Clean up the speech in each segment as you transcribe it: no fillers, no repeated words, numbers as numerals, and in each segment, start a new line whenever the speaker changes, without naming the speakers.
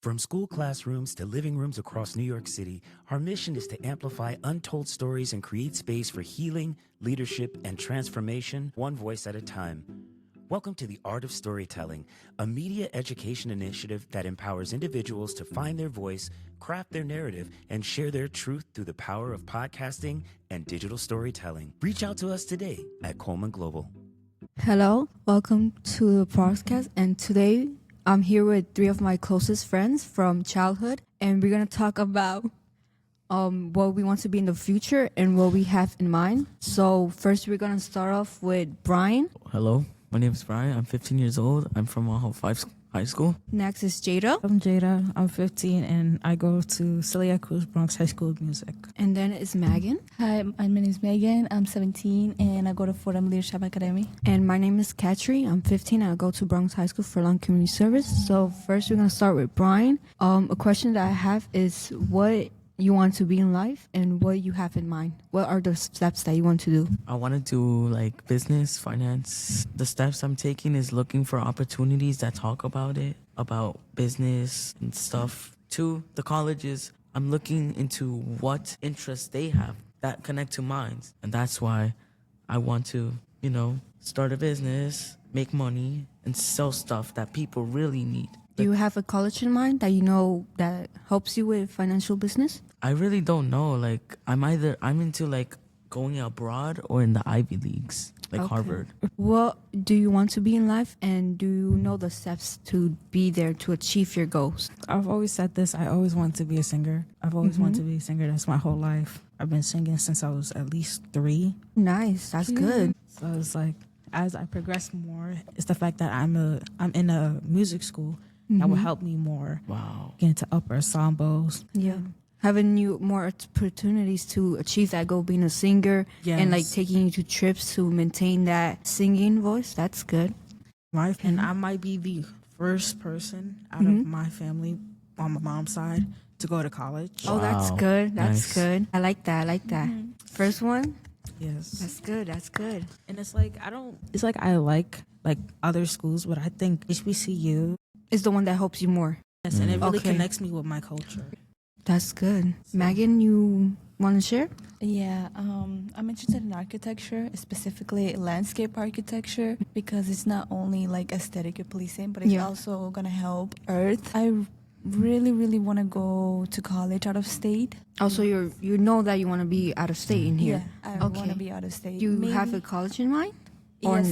From school classrooms to living rooms across New York City, our mission is to amplify untold stories and create space for healing, leadership, and transformation, one voice at a time. Welcome to The Art of Storytelling, a media education initiative that empowers individuals to find their voice, craft their narrative, and share their truth through the power of podcasting and digital storytelling. Reach out to us today at Coleman Global.
Hello, welcome to the podcast, and today I'm here with three of my closest friends from childhood, and we're going to talk about what we want to be in the future and what we have in mind. So first we're going to start off with Brian.
Hello, my name is Brian. I'm 15 years old. I'm from Mount Five High School.
Next is Jada.
I'm Jada. I'm 15 and I go to Celia Cruz Bronx High School of Music.
And then it's Megan.
Hi, my name is Megan. I'm 17 and I go to Fordham Leadership Academy.
And my name is Katri. I'm 15 and I go to Bronx High School for Long Community Service. So first we're going to start with Brian. A question that I have is what you want to be in life and what you have in mind. What are the steps that you want to do?
I want to do like business, finance. The steps I'm taking is looking for opportunities that talk about it, about business and stuff. To the colleges, I'm looking into what interests they have that connect to mine. And that's why I want to, start a business, make money, and sell stuff that people really need.
Do you have a college in mind that you know that helps you with financial business?
I really don't know. Like, I'm into like going abroad or in the Ivy Leagues, like Harvard.
What do you want to be in life, and do you know the steps to be there to achieve your goals?
I've always said this. I always want to be a singer. I've always wanted to be a singer. That's my whole life. I've been singing since I was at least 3.
Nice. That's good.
So it's like, as I progress more, it's the fact that I'm in a music school that will help me more.
Wow.
Get into upper ensembles.
Yeah. Having you more opportunities to achieve that goal, being a singer, and like taking you to trips to maintain that singing voice. That's good.
And I might be the first person out of my family on my mom's side to go to college.
Oh, that's good. That's
Nice.
good. I like that. First one?
Yes.
That's good. That's good.
And it's like, I like other schools, but I think HBCU,
It's the one that helps you more.
yes, and it really
Okay.
connects me with my culture.
That's good. Megan, you want to share?
Yeah, I'm interested in architecture, specifically landscape architecture, because it's not only like aesthetic you're pleasing, but it's also going to help Earth. I really, really want to go to college out of state.
Also, you know that you want to be out of state in here.
Yeah, I want to be out of state.
Do you have a college in mind? Or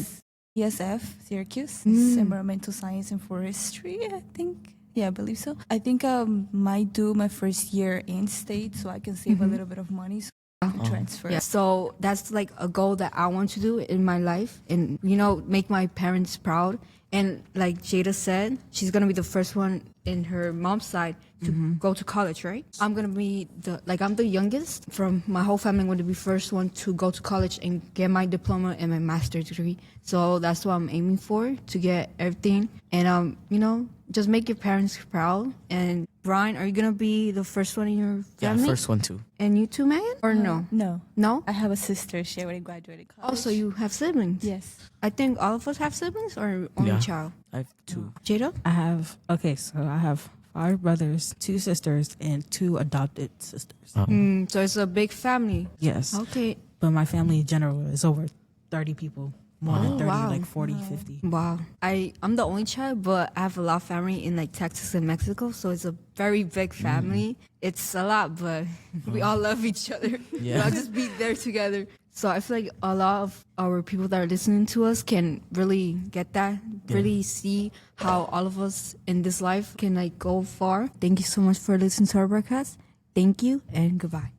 Yes, ESF, Syracuse. It's environmental science and forestry, I think. Yeah, I believe so. I think I might do my first year in state so I can save a little bit of money so I can transfer.
Yeah. So that's like a goal that I want to do in my life and, make my parents proud. And like Jada said, she's going to be the first one in her mom's side to go to college, right? I'm going to be I'm the youngest from my whole family. I'm going to be first one to go to college and get my diploma and my master's degree. So that's what I'm aiming for, to get everything. And, just make your parents proud. And Brian, are you going to be the first one in your family?
Yeah, first one too.
And you too, Megan? Or no?
No.
No?
I have a sister. She already graduated college.
Oh, so you have siblings?
Yes.
I think all of us have siblings, or only
Yeah.
child?
I have 2.
Jada?
I have 5 brothers, 2 sisters, and 2 adopted sisters.
So it's a big family.
Yes.
Okay.
But my family in general is over 30 people. More than 30,
wow.
like 40, 50.
Wow. I'm the only child, but I have a lot of family in like Texas and Mexico, so it's a very big family. It's a lot, but we all love each other. We all just be there together. So I feel like a lot of our people that are listening to us can really get that, really see how all of us in this life can like go far. Thank you so much for listening to our broadcast. Thank you and goodbye.